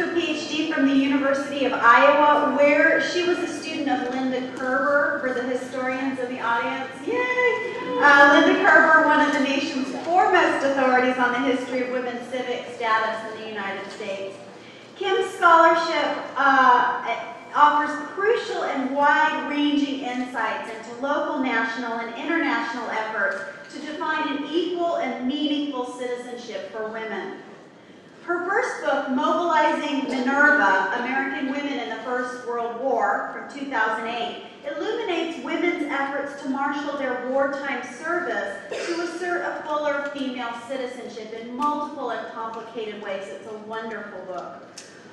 her PhD from the University of Iowa, where she was a student of Linda Kerber, for the historians in the audience. Yay! Linda Kerber, one of the nation's foremost authorities on the history of women's civic status in the United States. Kim's scholarship offers crucial and wide-ranging insights into local, national, and international efforts to define an equal and meaningful citizenship for women. Her first book, Mobilizing Minerva, American Women in the First World War, from 2008, illuminates women's efforts to marshal their wartime service to assert a fuller female citizenship in multiple and complicated ways. It's a wonderful book.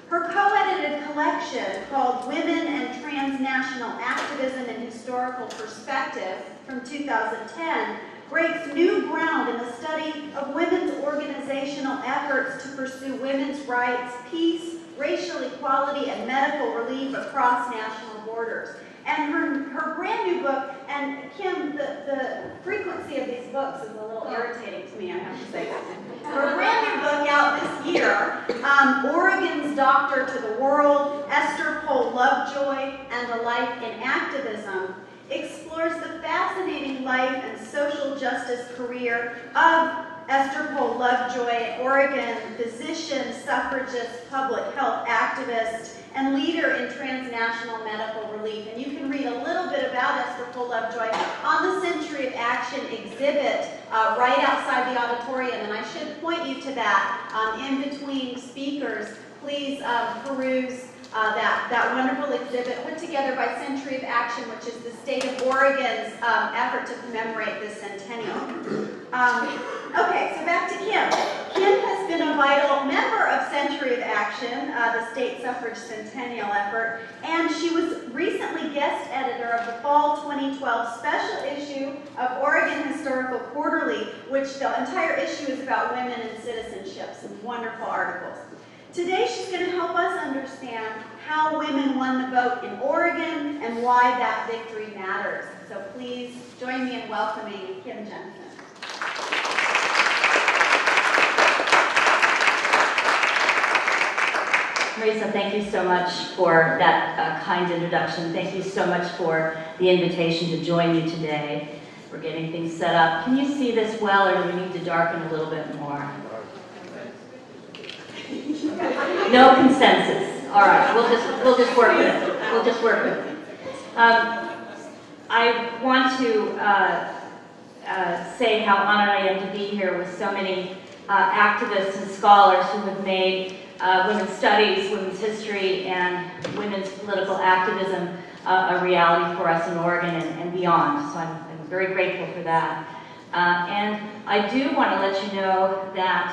Her co-edited collection, called Women and Transnational Activism and Historical Perspective, from 2010, breaks new ground in the study of women's organizational efforts to pursue women's rights, peace, racial equality, and medical relief across national borders. And her brand new book, and Kim, the frequency of these books is a little irritating to me, I have to say. Her brand new book out this year, Oregon's Doctor to the World, Esther Pohl Lovejoy, and a Life in Activism, explores the fascinating life and social justice career of Esther Pohl Lovejoy, an Oregon physician, suffragist, public health activist, and leader in transnational medical relief. And you can read a little bit about Esther Pohl Lovejoy on the Century of Action exhibit right outside the auditorium. And I should point you to that in between speakers. Please peruse that wonderful exhibit put together by Century of Action, which is the state of Oregon's effort to commemorate the centennial. Okay, so back to Kim. Kim has been a vital member of Century of Action, the state suffrage centennial effort, and she was recently guest editor of the fall 2012 special issue of Oregon Historical Quarterly, which the entire issue is about women and citizenship. Some wonderful articles. Today she's going to help us understand how women won the vote in Oregon and why that victory matters. So please join me in welcoming Kim Jensen. Marisa, thank you so much for that kind introduction. Thank you so much for the invitation to join you today. We're getting things set up. Can you see this well, or do we need to darken a little bit more? No consensus. All right, we'll just work with it. We'll just work with it. I want to say how honored I am to be here with so many activists and scholars who have made women's studies, women's history, and women's political activism a reality for us in Oregon and beyond. So I'm very grateful for that. And I do want to let you know that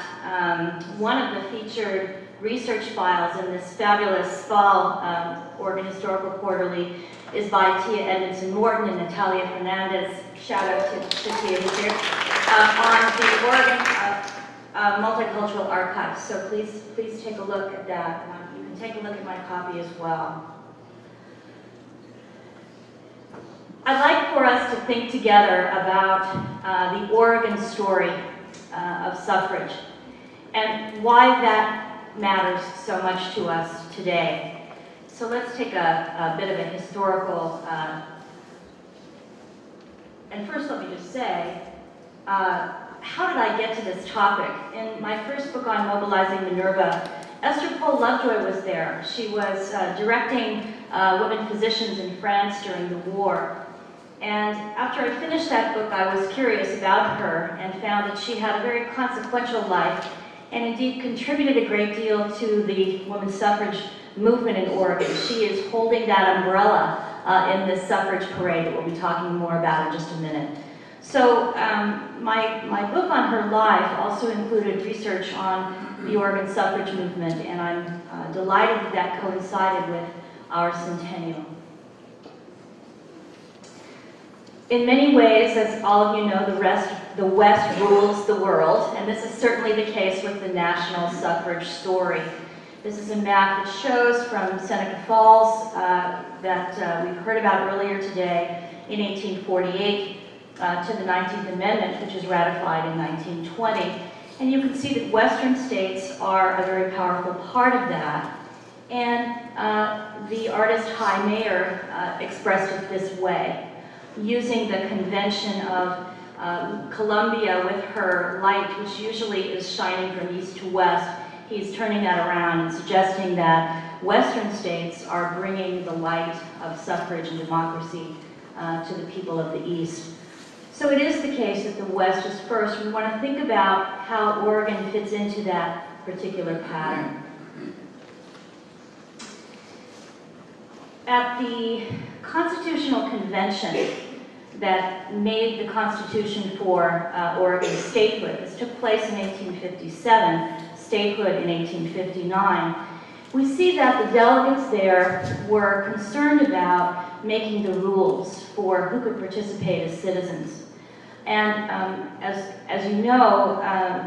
one of the featured research files in this fabulous fall Oregon Historical Quarterly is by Tia Edmondson Morton and Natalia Fernandez. Shout out to Tia who's here, on the Oregon Multicultural Archives. So please take a look at that. You can take a look at my copy as well. I'd like for us to think together about the Oregon story of suffrage and why that matters so much to us today. So let's take a bit of a historical, and first let me just say, how did I get to this topic? In my first book on Mobilizing Minerva, Esther Pohl Lovejoy was there. She was directing women physicians in France during the war. And after I finished that book, I was curious about her and found that she had a very consequential life and indeed contributed a great deal to the women's suffrage movement in Oregon. She is holding that umbrella in this suffrage parade that we'll be talking more about in just a minute. So my book on her life also included research on the Oregon suffrage movement, and I'm delighted that that coincided with our centennial. In many ways, as all of you know, the West rules the world, and this is certainly the case with the national suffrage story. This is a map that shows from Seneca Falls that we've heard about earlier today in 1848 to the 19th Amendment, which was ratified in 1920. And you can see that Western states are a very powerful part of that. And the artist High Mayer expressed it this way, using the convention of Columbia with her light, which usually is shining from east to west. He's turning that around and suggesting that Western states are bringing the light of suffrage and democracy to the people of the East. So it is the case that the West is first. We want to think about how Oregon fits into that particular pattern. At the Constitutional Convention that made the Constitution for Oregon statehood, this took place in 1857, statehood in 1859, we see that the delegates there were concerned about making the rules for who could participate as citizens. And as you know,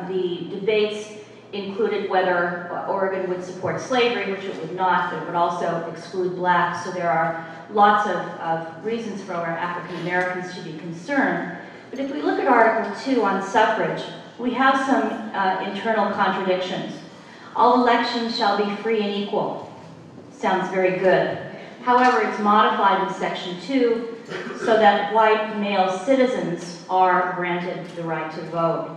the debates included whether Oregon would support slavery, which it would not, but it would also exclude blacks. So there are lots of reasons for our African Americans to be concerned. But if we look at Article 2 on suffrage, we have some internal contradictions. All elections shall be free and equal. Sounds very good. However, it's modified in Section 2 so that white male citizens are granted the right to vote.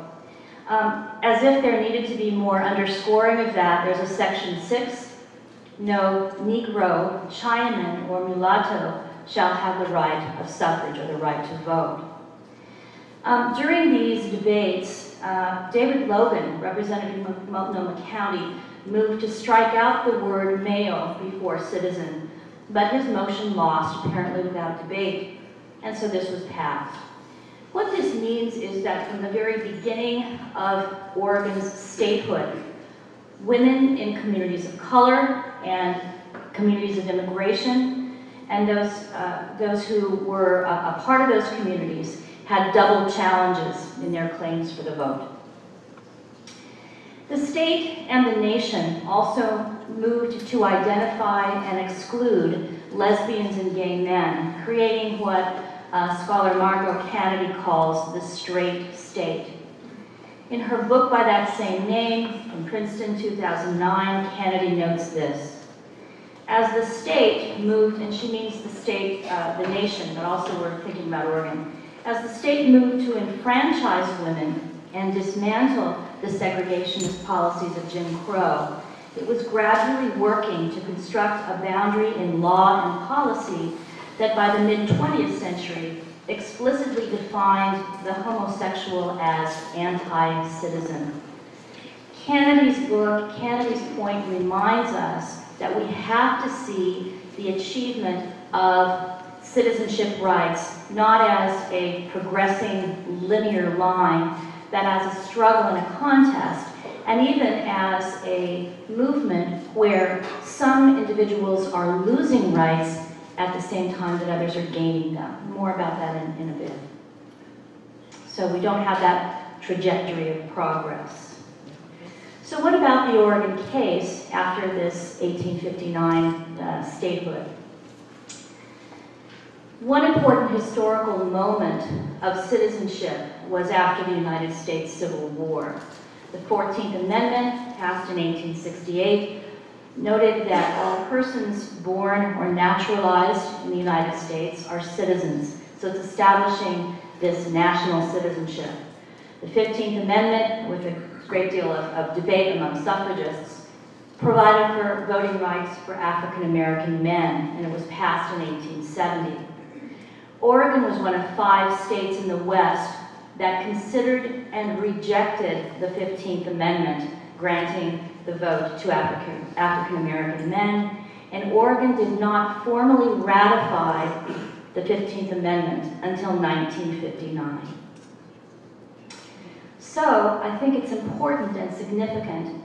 As if there needed to be more underscoring of that, there's a Section 6, no Negro, Chinaman, or mulatto shall have the right of suffrage or the right to vote. During these debates, David Logan, representative of Multnomah County, moved to strike out the word male before citizen, but his motion lost, apparently without debate, and so this was passed. What this means is that from the very beginning of Oregon's statehood, women in communities of color and communities of immigration, and those who were a part of those communities had double challenges in their claims for the vote. The state and the nation also moved to identify and exclude lesbians and gay men, creating what scholar Margot Kennedy calls the straight state. In her book by that same name, from Princeton, 2009, Kennedy notes this. As the state moved, and she means the state, the nation, but also we're thinking about Oregon, as the state moved to enfranchise women and dismantle the segregationist policies of Jim Crow, it was gradually working to construct a boundary in law and policy that by the mid-20th century explicitly defined the homosexual as anti-citizen. Kennedy's book, Kennedy's point reminds us that we have to see the achievement of citizenship rights not as a progressing linear line, but as a struggle and a contest, and even as a movement where some individuals are losing rights at the same time that others are gaining them. More about that in a bit. So we don't have that trajectory of progress. So what about the Oregon case after this 1859 statehood? One important historical moment of citizenship was after the United States Civil War. The 14th Amendment, passed in 1868, noted that all persons born or naturalized in the United States are citizens. So it's establishing this national citizenship. The 15th Amendment, with a great deal of debate among suffragists, provided for voting rights for African American men, and it was passed in 1870. Oregon was one of 5 states in the West that considered and rejected the 15th Amendment, granting the vote to African American men, and Oregon did not formally ratify the 15th Amendment until 1959. So I think it's important and significant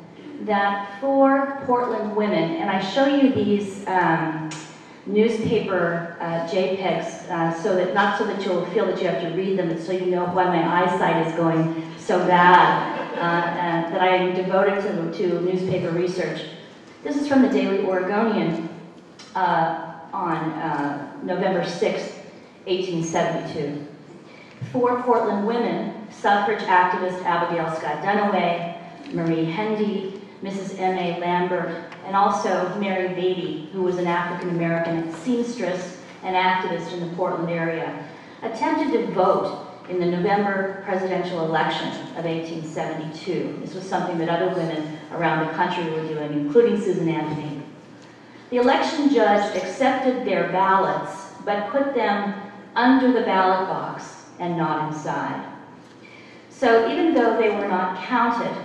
that for Portland women, and I show you these newspaper JPEGs, so that not so that you'll feel that you have to read them, but so you know why my eyesight is going so bad, that I am devoted to newspaper research. This is from the Daily Oregonian on November 6, 1872. 4 Portland women, suffrage activist Abigail Scott Duniway, Marie Hendy, Mrs. M.A. Lambert, and also Mary Beatty, who was an African-American seamstress and activist in the Portland area, attempted to vote in the November presidential election of 1872. This was something that other women around the country were doing, including Susan Anthony. The election judge accepted their ballots, but put them under the ballot box and not inside. So even though they were not counted,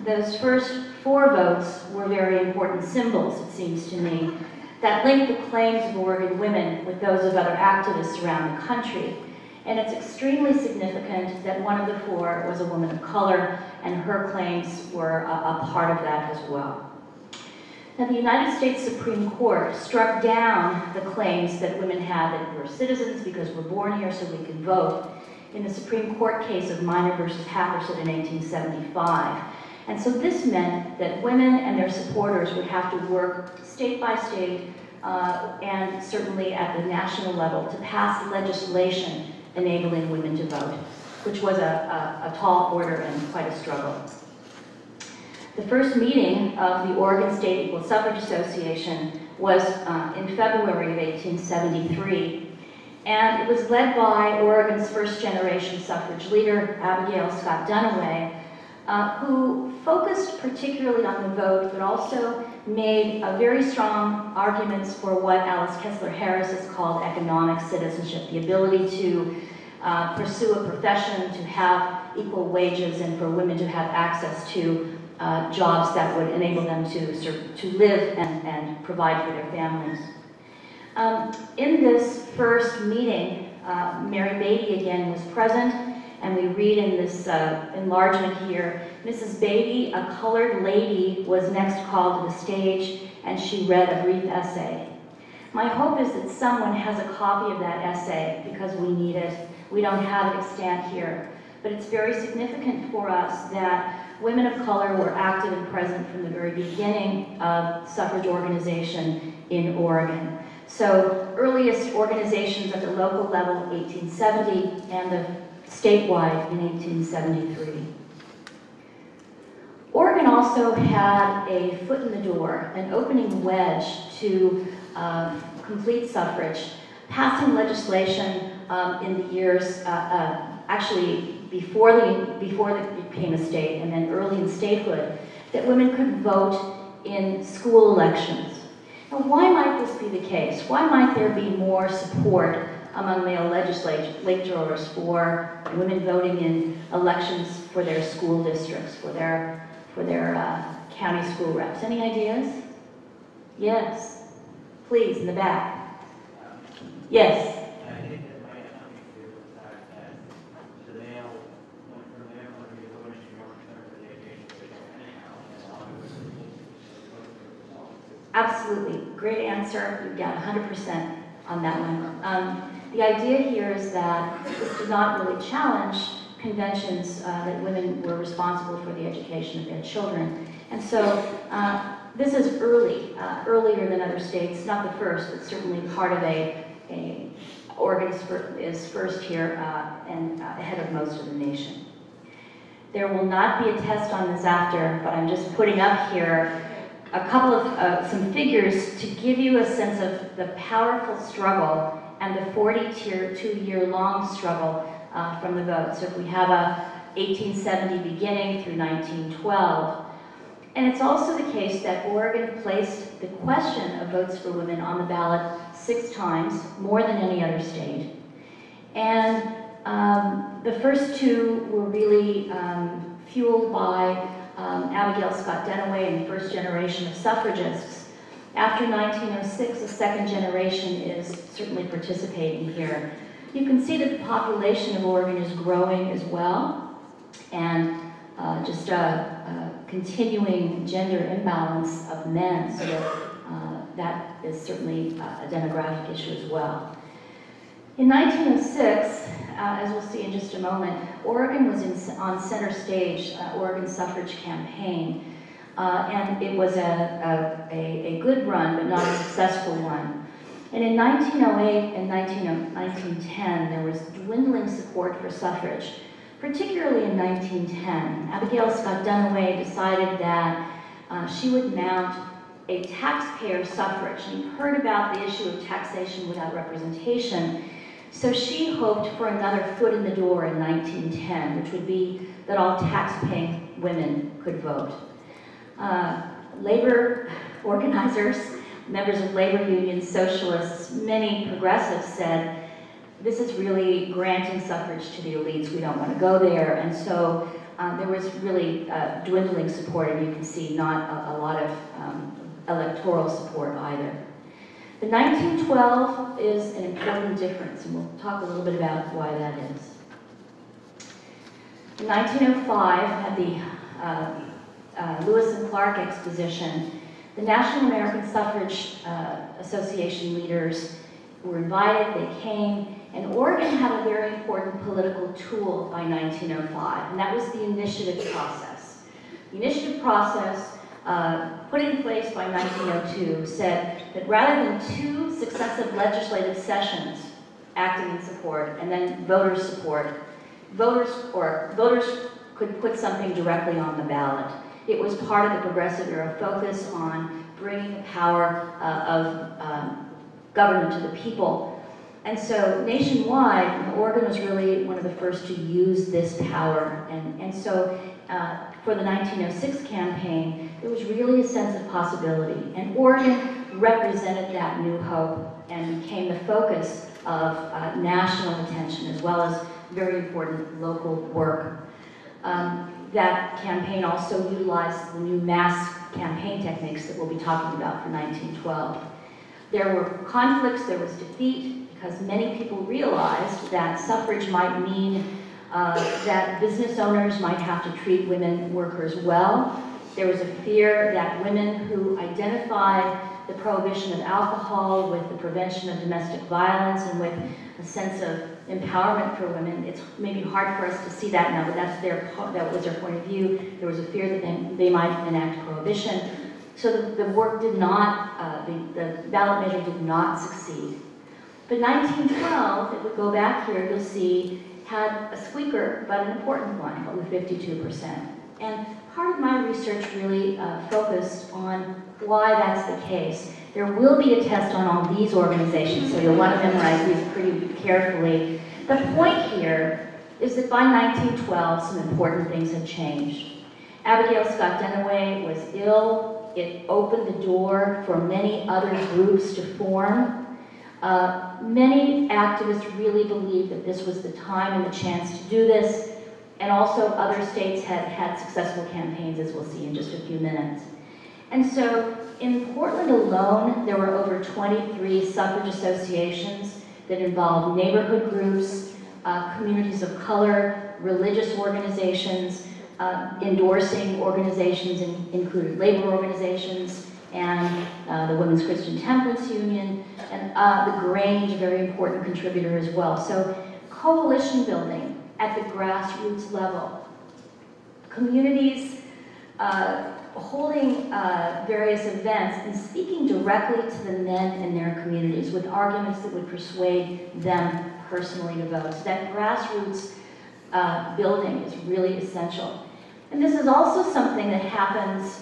those first 4 votes were very important symbols, it seems to me, that linked the claims of Oregon women with those of other activists around the country. And it's extremely significant that one of the 4 was a woman of color, and her claims were a part of that as well. Now, the United States Supreme Court struck down the claims that women had that we're citizens because we're born here so we can vote in the Supreme Court case of Minor versus Happersett in 1875. And so this meant that women and their supporters would have to work state by state and certainly at the national level to pass legislation enabling women to vote, which was a tall order and quite a struggle. The first meeting of the Oregon State Equal Suffrage Association was in February of 1873, and it was led by Oregon's first-generation suffrage leader, Abigail Scott Duniway, who focused particularly on the vote, but also made very strong arguments for what Alice Kessler Harris has called economic citizenship, the ability to pursue a profession, to have equal wages, and for women to have access to jobs that would enable them to live and provide for their families. In this first meeting, Mary Beatty again was present, and we read in this enlargement here, Mrs. Beatty, a colored lady, was next called to the stage, and she read a brief essay. My hope is that someone has a copy of that essay because we need it. We don't have it extant here, but it's very significant for us that women of color were active and present from the very beginning of suffrage organization in Oregon. So earliest organizations at the local level, 1870, and the statewide in 1873. Oregon also had a foot in the door, an opening wedge to complete suffrage, passing legislation in the years, actually before it became a state and then early in statehood, that women could vote in school elections. Now, why might this be the case? Why might there be more support among male legislators for women voting in elections for their school districts, for their county school reps? Any ideas? Yes. Please, in the back. Yes. I think that might have to do with the fact that the male, when the male would be voting to more for the education anyhow, as long as Absolutely. Great answer. You've got 100% on that one. The idea here is that this did not really challenge conventions that women were responsible for the education of their children. And so this is earlier than other states, not the first, but certainly part of Oregon is first here and ahead of most of the nation. There will not be a test on this after, but I'm just putting up here a couple of some figures to give you a sense of the powerful struggle and the 42-year-long struggle from the vote. So if we have a 1870 beginning through 1912, and it's also the case that Oregon placed the question of votes for women on the ballot 6 times, more than any other state. And the first 2 were really fueled by Abigail Scott Duniway and the first generation of suffragists. After 1906, the second generation is certainly participating here. You can see that the population of Oregon is growing as well, and just a continuing gender imbalance of men, so that is certainly a demographic issue as well. In 1906, as we'll see in just a moment, Oregon was on center stage, Oregon suffrage campaign, and it was a good run, but not a successful one. And in 1908 and 1910, there was dwindling support for suffrage, particularly in 1910. Abigail Scott Duniway decided that she would mount a taxpayer suffrage. And you've heard about the issue of taxation without representation. So she hoped for another foot in the door in 1910, which would be that all tax-paying women could vote. Labor organizers, members of labor unions, socialists, many progressives said, this is really granting suffrage to the elites. We don't want to go there. And so there was really dwindling support, and you can see not a lot of electoral support either. The 1912 is an important difference, and we'll talk a little bit about why that is. In 1905, at the Lewis and Clark Exposition, the National American Suffrage Association leaders were invited, they came, and Oregon had a very important political tool by 1905, and that was the initiative process. The initiative process, put in place by 1902, said that rather than 2 successive legislative sessions acting in support and then voters' support, voters could put something directly on the ballot. It was part of the progressive era focus on bringing the power of government to the people. And so nationwide, Oregon was really one of the first to use this power. And so for the 1906 campaign, there was really a sense of possibility. And Oregon represented that new hope and became the focus of national attention, as well as very important local work. That campaign also utilized the new mass campaign techniques that we'll be talking about for 1912. There were conflicts, there was defeat, because many people realized that suffrage might mean that business owners might have to treat women workers well. There was a fear that women who identified the prohibition of alcohol with the prevention of domestic violence and with a sense of empowerment for women, it's maybe hard for us to see that now, but that was their point of view. There was a fear that they might enact prohibition. So the work did not, the ballot measure did not succeed. But 1912, if we go back here, you'll see, had a squeaker, but an important one, with 52%. And part of my research really focused on why that's the case. There will be a test on all these organizations, so you'll want to memorize these pretty carefully. The point here is that by 1912, some important things had changed. Abigail Scott Duniway was ill. It opened the door for many other groups to form. Many activists really believed that this was the time and the chance to do this, and also other states had successful campaigns, as we'll see in just a few minutes. And so in Portland alone, there were over 23 suffrage associations that involved neighborhood groups, communities of color, religious organizations, endorsing organizations included labor organizations, and the Women's Christian Temperance Union, and the Grange, a very important contributor as well. So coalition building at the grassroots level. Communities holding various events and speaking directly to the men in their communities with arguments that would persuade them personally to vote. So that grassroots building is really essential. And this is also something that happens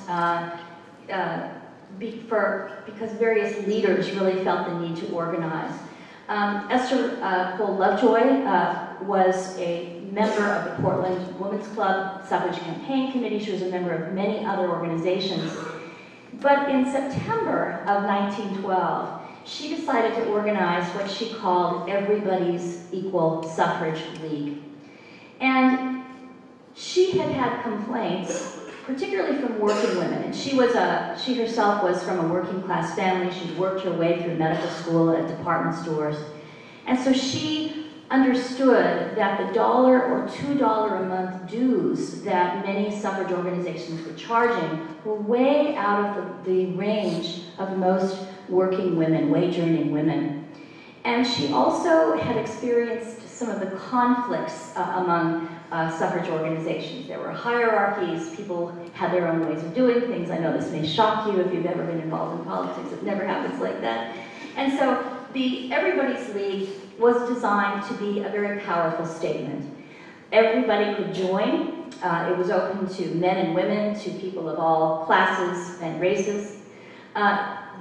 because various leaders really felt the need to organize. Esther Cole Lovejoy was a member of the Portland Women's Club Suffrage Campaign Committee. She was a member of many other organizations. But in September of 1912, she decided to organize what she called Everybody's Equal Suffrage League. And she had had complaints, particularly from working women. And she herself was from a working class family. She'd worked her way through medical school at department stores. And so she understood that the $1 or $2 a month dues that many suffrage organizations were charging were way out of the range of most working women, wage-earning women. And she also had experienced some of the conflicts among suffrage organizations. There were hierarchies, people had their own ways of doing things. I know this may shock you if you've ever been involved in politics, it never happens like that. And so the Everybody's League was designed to be a very powerful statement. Everybody could join. It was open to men and women, to people of all classes and races.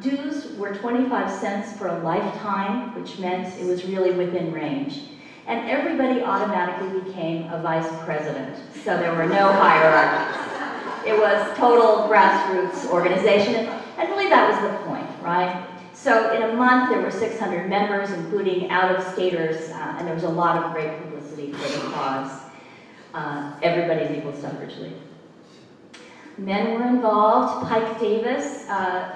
Dues were 25 cents for a lifetime, which meant it was really within range. And everybody automatically became a vice president, so there were no hierarchies. It was total grassroots organization, and really that was the point, right? So in a month, there were 600 members, including out-of-staters, and there was a lot of great publicity for the cause. Everybody's Equal Suffrage League. Men were involved. Pike Davis,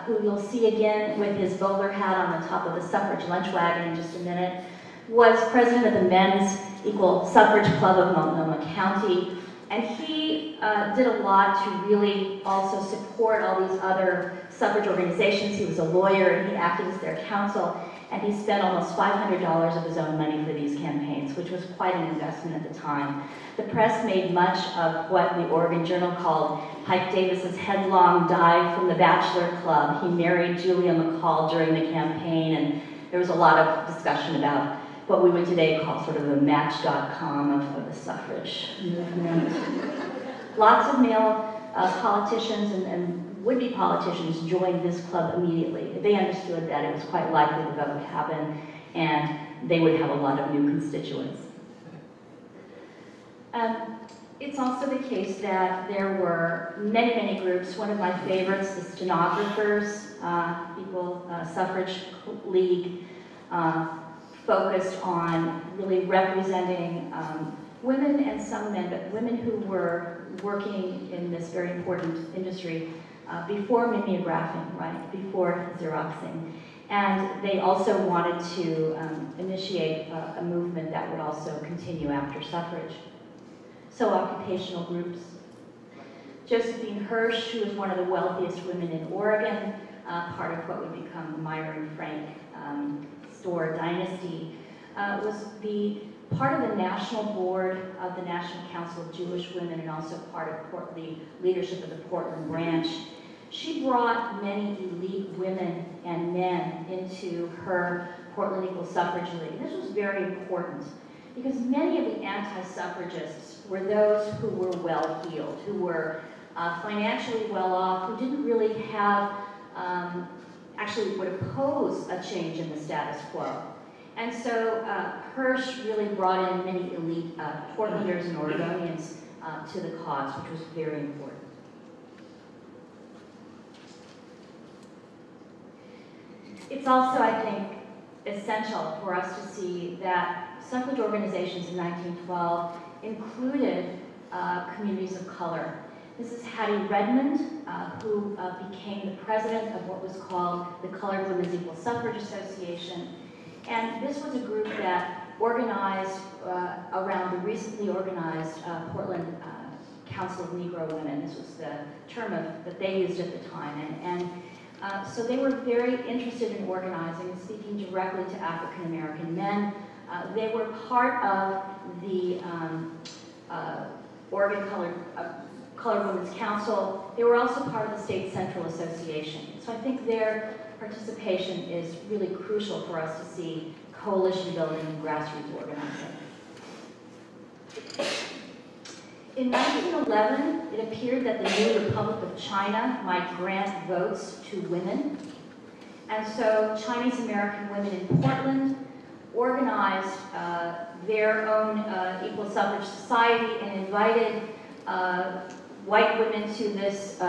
who you'll see again with his bowler hat on the top of the suffrage lunch wagon in just a minute, was president of the Men's Equal Suffrage Club of Multnomah County, and he did a lot to really also support all these other suffrage organizations. He was a lawyer and he acted as their counsel, and he spent almost $500 of his own money for these campaigns, which was quite an investment at the time. The press made much of what the Oregon Journal called Pike Davis's headlong dive from the Bachelor Club. He married Julia McCall during the campaign, and there was a lot of discussion about what we would today call sort of the Match.com of the suffrage movement. Lots of male politicians and would-be politicians joined this club immediately. They understood that it was quite likely that that would happen, and they would have a lot of new constituents. It's also the case that there were many, many groups. One of my favorites, the Stenographers, Equal Suffrage League, focused on really representing women and some men, but women who were working in this very important industry before mimeographing, right, before Xeroxing. And they also wanted to initiate a movement that would also continue after suffrage. So occupational groups. Josephine Hirsch, who was one of the wealthiest women in Oregon, part of what would become the Meyer and Frank store dynasty, was the part of the national board of the National Council of Jewish Women and also part of the leadership of the Portland branch. She brought many elite women and men into her Portland Equal Suffrage League. This was very important because many of the anti-suffragists were those who were well-heeled, who were financially well-off, who didn't really have, actually would oppose a change in the status quo. And so Hirsch really brought in many elite Portlanders and Oregonians to the cause, which was very important. It's also, I think, essential for us to see that suffrage organizations in 1912 included communities of color. This is Hattie Redmond, who became the president of what was called the Colored Women's Equal Suffrage Association. And this was a group that organized around the recently organized Portland Council of Negro Women. This was the term that they used at the time. So they were very interested in organizing and speaking directly to African American men. They were part of the Oregon Colored Women's Council. They were also part of the State Central Association. So I think their participation is really crucial for us to see coalition building and grassroots organizing. In 1911, it appeared that the new Republic of China might grant votes to women. And so Chinese American women in Portland organized their own Equal Suffrage Society and invited white women to this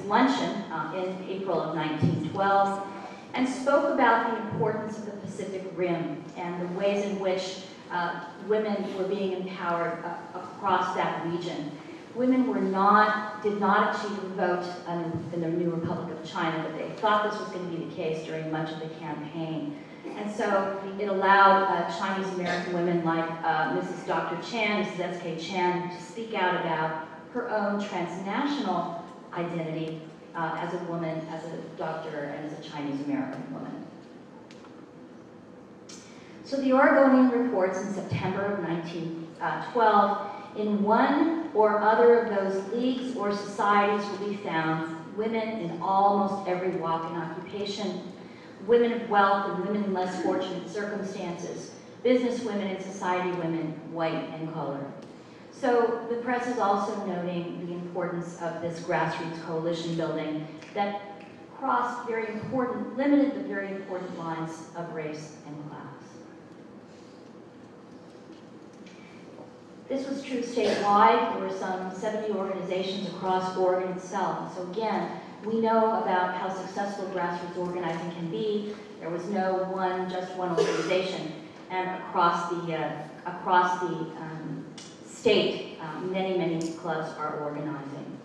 luncheon in April of 1912 and spoke about the importance of the Pacific Rim and the ways in which women were being empowered across that region. Women did not achieve a vote in the new Republic of China, but they thought this was going to be the case during much of the campaign. And so it allowed Chinese American women like Mrs. Dr. Chan, Mrs. S.K. Chan, to speak out about her own transnational identity as a woman, as a doctor, and as a Chinese American woman. So the Oregonian reports in September of 1912, in one or other of those leagues or societies will be found women in almost every walk and occupation, women of wealth and women in less fortunate circumstances, business women and society women, white and colored. So the press is also noting the importance of this grassroots coalition building that crossed very important, limited the very important lines of race and class. This was true statewide. There were some 70 organizations across Oregon itself. So again, we know about how successful grassroots organizing can be. There was no just one organization, and across the state, many clubs are organizing.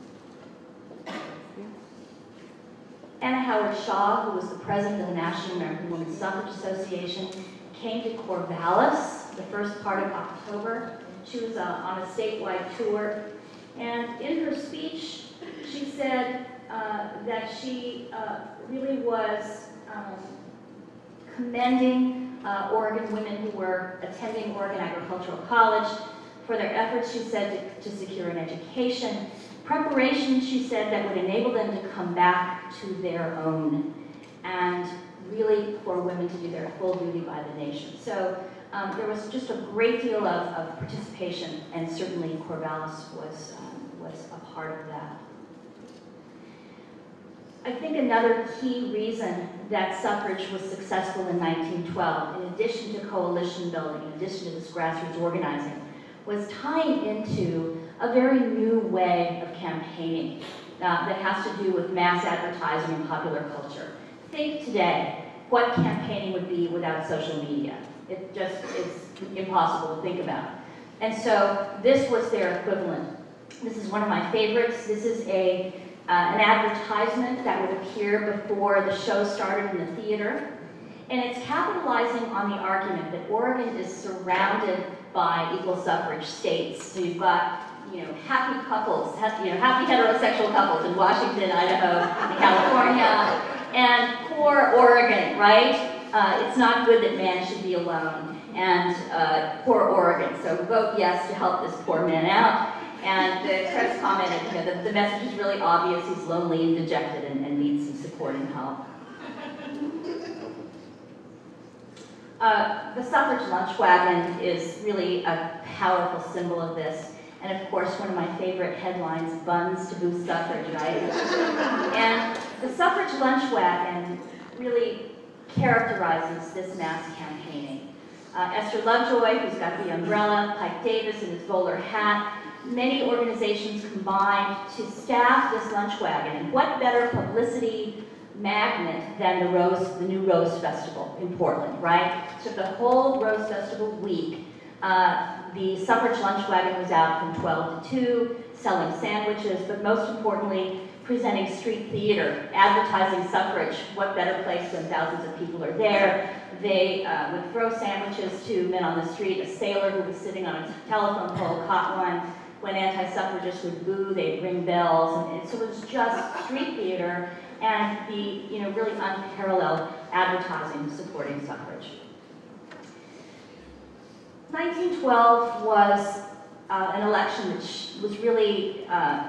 Anna Howard Shaw, who was the president of the National American Woman Suffrage Association, came to Corvallis the first part of October. She was on a statewide tour, and in her speech, she said that she really was commending Oregon women who were attending Oregon Agricultural College for their efforts, she said, to secure an education. Preparation, she said, that would enable them to come back to their own, and really for women to do their full duty by the nation. So there was just a great deal of participation, and certainly Corvallis was a part of that. I think another key reason that suffrage was successful in 1912, in addition to coalition building, in addition to this grassroots organizing, was tying into a very new way of campaigning that has to do with mass advertising and popular culture. Think today what campaigning would be without social media. It just is impossible to think about. And so this was their equivalent. This is one of my favorites. This is an advertisement that would appear before the show started in the theater. And it's capitalizing on the argument that Oregon is surrounded by equal suffrage states. So you've got, happy couples, happy heterosexual couples in Washington, Idaho, and California, and poor Oregon, right? It's not good that man should be alone, and poor Oregon. So vote yes to help this poor man out. And the press commented, the message is really obvious. He's lonely and dejected and needs some support and help. The suffrage lunch wagon is really a powerful symbol of this. And of course, one of my favorite headlines, buns to boost suffrage, right? And the suffrage lunch wagon really characterizes this mass campaigning. Esther Lovejoy, who's got the umbrella, Pike Davis in his bowler hat, many organizations combined to staff this lunch wagon. And what better publicity magnet than the new Rose Festival in Portland, right? So the whole Rose Festival week, the suffrage lunch wagon was out from 12 to 2, selling sandwiches, but most importantly, presenting street theater, advertising suffrage. What better place when thousands of people are there? They would throw sandwiches to men on the street. A sailor who was sitting on a telephone pole caught one. When anti-suffragists would boo, they'd ring bells. And so it was just street theater and the really unparalleled advertising supporting suffrage. 1912 was an election that was really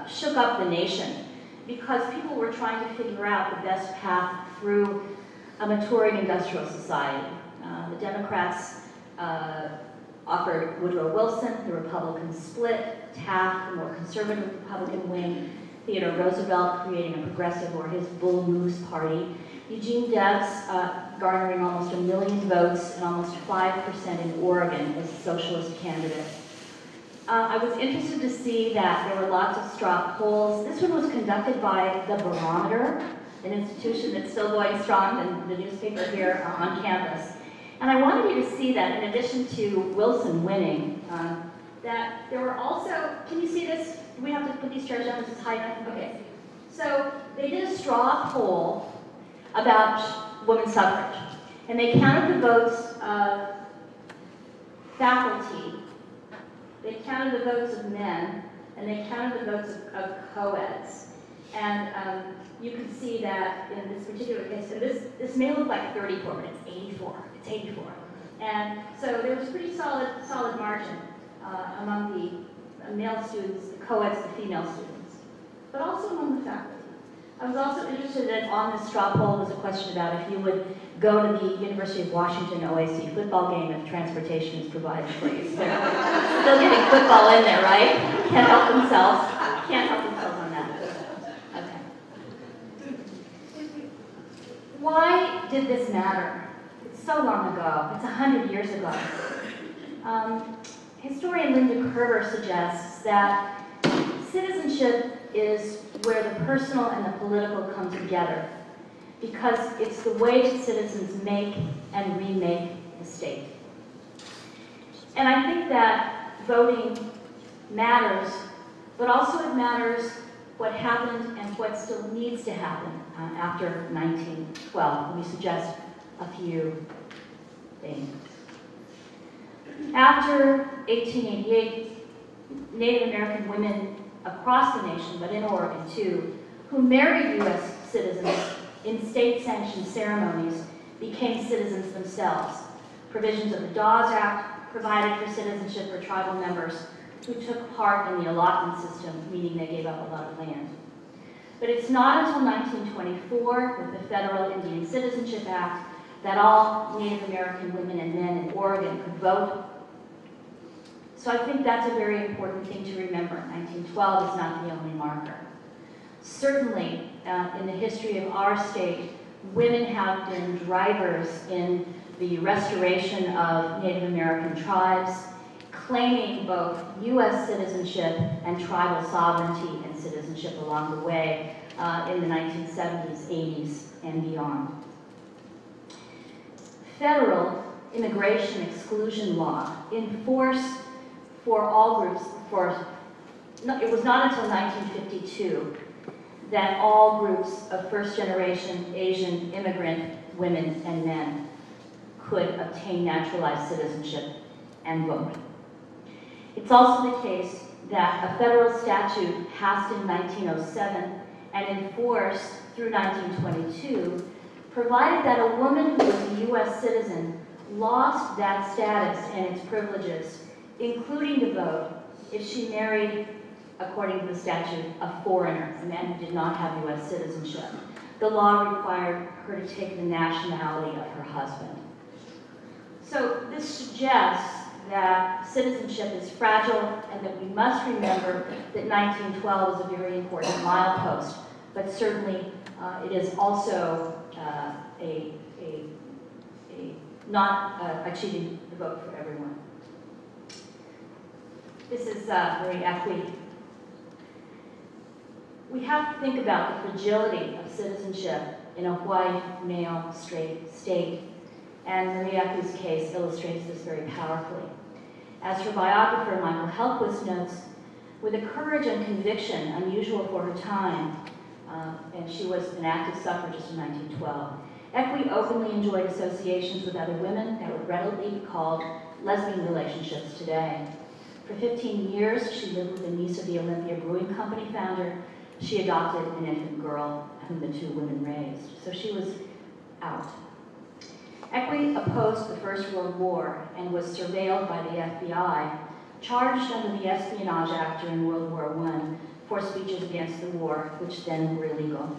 shook up the nation because people were trying to figure out the best path through a maturing industrial society. The Democrats offered Woodrow Wilson, the Republicans split, Taft, the more conservative Republican wing, Theodore Roosevelt creating a progressive or his Bull Moose party, Eugene Debs garnering almost 1 million votes and almost 5% in Oregon as a socialist candidate. I was interested to see that there were lots of straw polls. This one was conducted by the Barometer, an institution that's still going strong, and the newspaper here on campus. And I wanted you to see that in addition to Wilson winning, that there were also, can you see this? Do we have to put these chairs down? This is high enough? Okay. So they did a straw poll about women's suffrage. And they counted the votes of faculty, they counted the votes of men, and they counted the votes of co-eds. And you can see that in this particular case, and this may look like 34, but it's 84. It's 84. And so there was a pretty solid margin among the male students, the co-eds, the female students, but also among the faculty. I was also interested that on the straw poll was a question about if you would go to the University of Washington OAC football game if transportation is provided for you. So still getting football in there, right? Can't help themselves. Can't help themselves on that. Okay. Why did this matter? It's so long ago. It's 100 years ago. Historian Linda Kerber suggests that citizenship is where the personal and the political come together, because it's the way that citizens make and remake the state. And I think that voting matters, but also it matters what happened and what still needs to happen after 1912. Let me suggest a few things. After 1888, Native American women across the nation, but in Oregon too, who married U.S. citizens in state-sanctioned ceremonies became citizens themselves. Provisions of the Dawes Act provided for citizenship for tribal members who took part in the allotment system, meaning they gave up a lot of land. But it's not until 1924, with the Federal Indian Citizenship Act, that all Native American women and men in Oregon could vote. So I think that's a very important thing to remember. 1912 is not the only marker. Certainly, in the history of our state, women have been drivers in the restoration of Native American tribes, claiming both U.S. citizenship and tribal sovereignty and citizenship along the way in the 1970s, 80s, and beyond. Federal immigration exclusion law enforced for all groups, it was not until 1952 that all groups of first-generation Asian immigrant women and men could obtain naturalized citizenship and vote. It's also the case that a federal statute passed in 1907 and enforced through 1922 provided that a woman who was a U.S. citizen lost that status and its privileges, including to vote, if she married, according to the statute, a foreigner, a man who did not have U.S. citizenship. The law required her to take the nationality of her husband. So this suggests that citizenship is fragile and that we must remember that 1912 is a very important milepost, but certainly it is also not achieving the vote for everyone. This is Marie Equity. We have to think about the fragility of citizenship in a white, male, straight state, and Marie Equity's case illustrates this very powerfully. As her biographer, Michael Helquist, notes, with a courage and conviction unusual for her time, and she was an active suffragist in 1912, Equity openly enjoyed associations with other women that would readily be called lesbian relationships today. For 15 years, she lived with a niece of the Olympia Brewing Company founder. She adopted an infant girl whom the two women raised. So she was out. Equity opposed the First World War and was surveilled by the FBI, charged under the Espionage Act during World War I for speeches against the war, which then were illegal,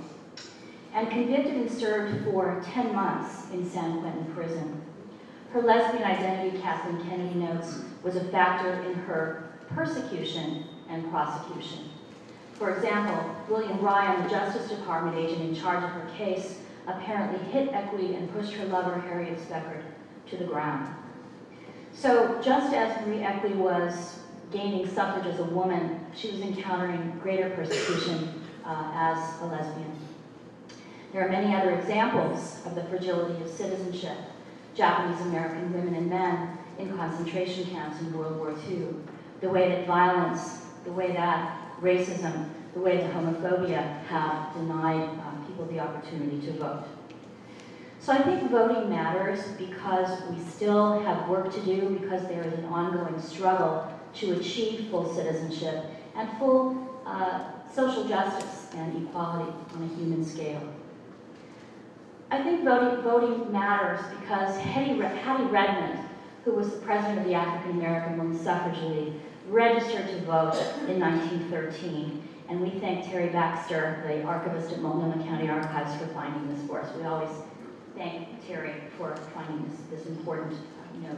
and convicted and served for 10 months in San Quentin prison. Her lesbian identity, Kathleen Kennedy notes, was a factor in her persecution and prosecution. For example, William Ryan, the Justice Department agent in charge of her case, apparently hit Equity and pushed her lover, Harriet Speckert, to the ground. So just as Marie Equity was gaining suffrage as a woman, she was encountering greater persecution as a lesbian. There are many other examples of the fragility of citizenship. Japanese American women and men in concentration camps in World War II. The way that violence, the way that racism, the way that homophobia have denied people the opportunity to vote. So I think voting matters because we still have work to do, because there is an ongoing struggle to achieve full citizenship and full social justice and equality on a human scale. I think voting matters because Hattie Redmond, who was the president of the African American Women's Suffrage League, registered to vote in 1913 And we thank Terry Baxter, the archivist at Multnomah County Archives, for finding this for us. We always thank Terry for finding this important note.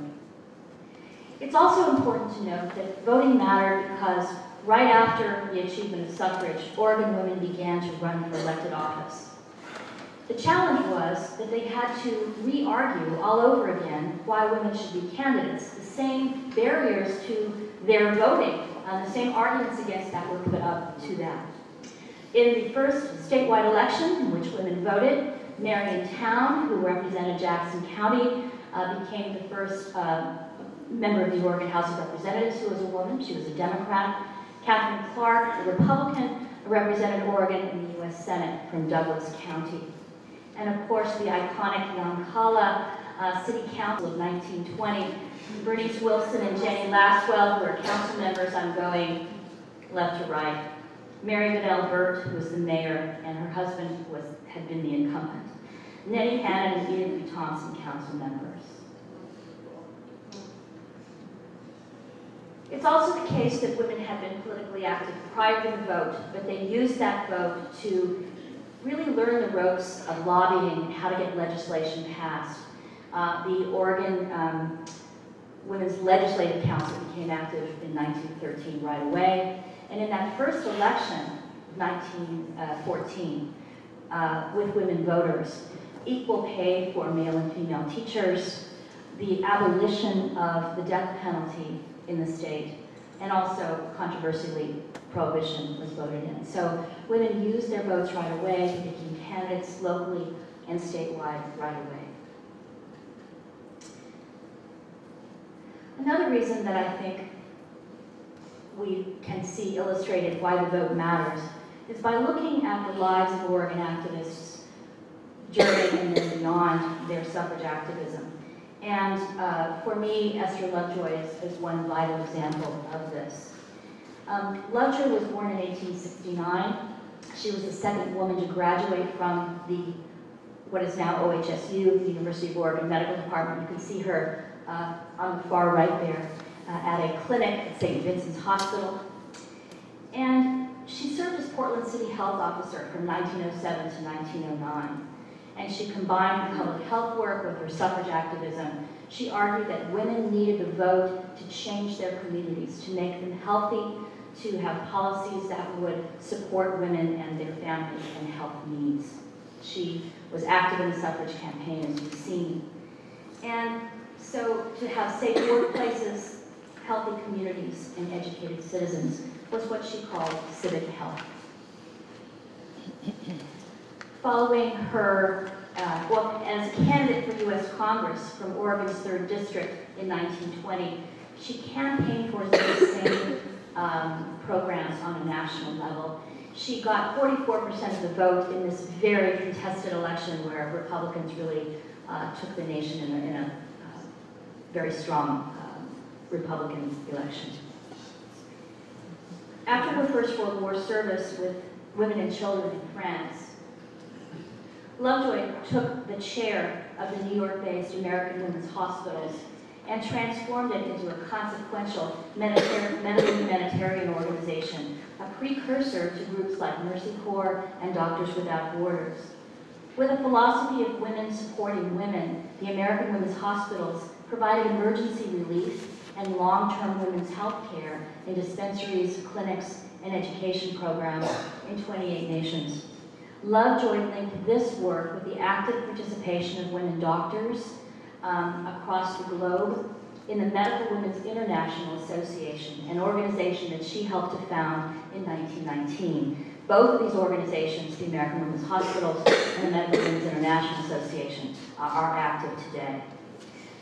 It's also important to note that voting mattered because right after the achievement of suffrage, Oregon women began to run for elected office. The challenge was that they had to re-argue all over again why women should be candidates. The same barriers to their voting, the same arguments against that were put up to them. In the first statewide election in which women voted, Marion Town, who represented Jackson County, became the first member of the Oregon House of Representatives who was a woman. She was a Democrat. Catherine Clark, a Republican, represented Oregon in the U.S. Senate from Douglas County. And of course, the iconic Yoncalla City Council of 1920. Bernice Wilson and Jenny Laswell, who are council members. I'm going left to right. Mary Goodell Burt, who was the mayor, and her husband had been the incumbent. Nettie Hannon and Edith B. Thompson, council members. It's also the case that women had been politically active prior to the vote, but they used that vote to really learn the ropes of lobbying and how to get legislation passed. The Oregon Women's Legislative Council became active in 1913 right away. And in that first election, 1914, with women voters, equal pay for male and female teachers, the abolition of the death penalty in the state, and also, controversially, prohibition was voted in. So women used their votes right away to become candidates locally and statewide right away. Another reason that I think we can see illustrated why the vote matters is by looking at the lives of Oregon activists during and then beyond their suffrage activism. And for me, Esther Lovejoy is one vital example of this. Lovejoy was born in 1869. She was the second woman to graduate from what is now OHSU, the University of Oregon Medical Department. You can see her on the far right there at a clinic at St. Vincent's Hospital. And she served as Portland City Health Officer from 1907 to 1909. And she combined her public health work with her suffrage activism. She argued that women needed the vote to change their communities, to make them healthy, to have policies that would support women and their families and health needs. She was active in the suffrage campaign, as you've seen. And so to have safe workplaces, healthy communities, and educated citizens was what she called civic health. Following her, as a candidate for U.S. Congress from Oregon's 3rd District in 1920, she campaigned for those same programs on a national level. She got 44% of the vote in this very contested election where Republicans really took the nation in a very strong Republican election. After her First World War service with women and children in France, Lovejoy took the chair of the New York-based American Women's Hospitals and transformed it into a consequential medical humanitarian organization, a precursor to groups like Mercy Corps and Doctors Without Borders. With a philosophy of women supporting women, the American Women's Hospitals provided emergency relief and long-term women's health care in dispensaries, clinics, and education programs in 28 nations. Lovejoy linked this work with the active participation of women doctors across the globe in the Medical Women's International Association, an organization that she helped to found in 1919. Both of these organizations, the American Women's Hospitals and the Medical Women's International Association, are active today.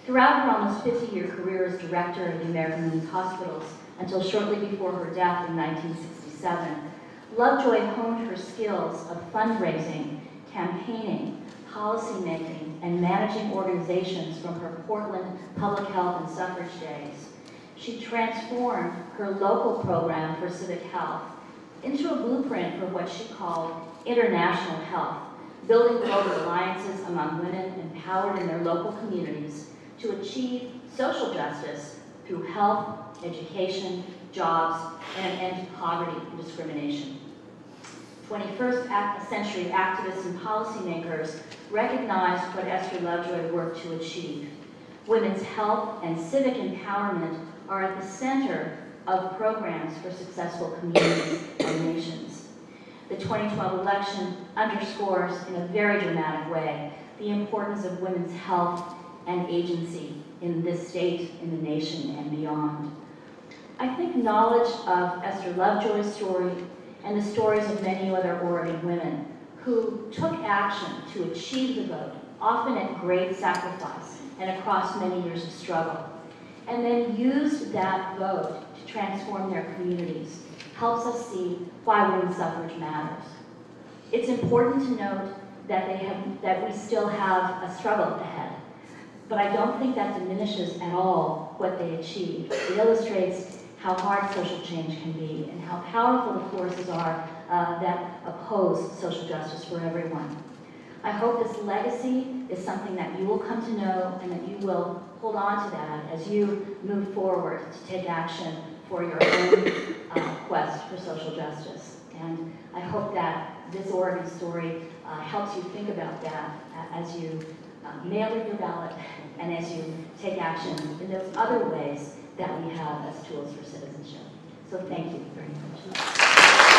Throughout her almost 50-year career as director of the American Women's Hospitals, until shortly before her death in 1967, Lovejoy honed her skills of fundraising, campaigning, policymaking, and managing organizations from her Portland public health and suffrage days. She transformed her local program for civic health into a blueprint for what she called international health, building global alliances among women empowered in their local communities to achieve social justice through health, education, jobs, and an end to poverty and discrimination. 21st century activists and policymakers recognized what Esther Lovejoy worked to achieve. Women's health and civic empowerment are at the center of programs for successful communities and nations. The 2012 election underscores in a very dramatic way the importance of women's health and agency in this state, in the nation, and beyond. I think knowledge of Esther Lovejoy's story and the stories of many other Oregon women who took action to achieve the vote, often at great sacrifice and across many years of struggle, and then used that vote to transform their communities, helps us see why women's suffrage matters. It's important to note that we still have a struggle ahead, but I don't think that diminishes at all what they achieved. It illustrates how hard social change can be and how powerful the forces are that oppose social justice for everyone. I hope this legacy is something that you will come to know and that you will hold on to that as you move forward to take action for your own quest for social justice. And I hope that this Oregon story helps you think about that as you mail in your ballot and as you take action in those other ways that we have as tools for citizenship. So thank you very much.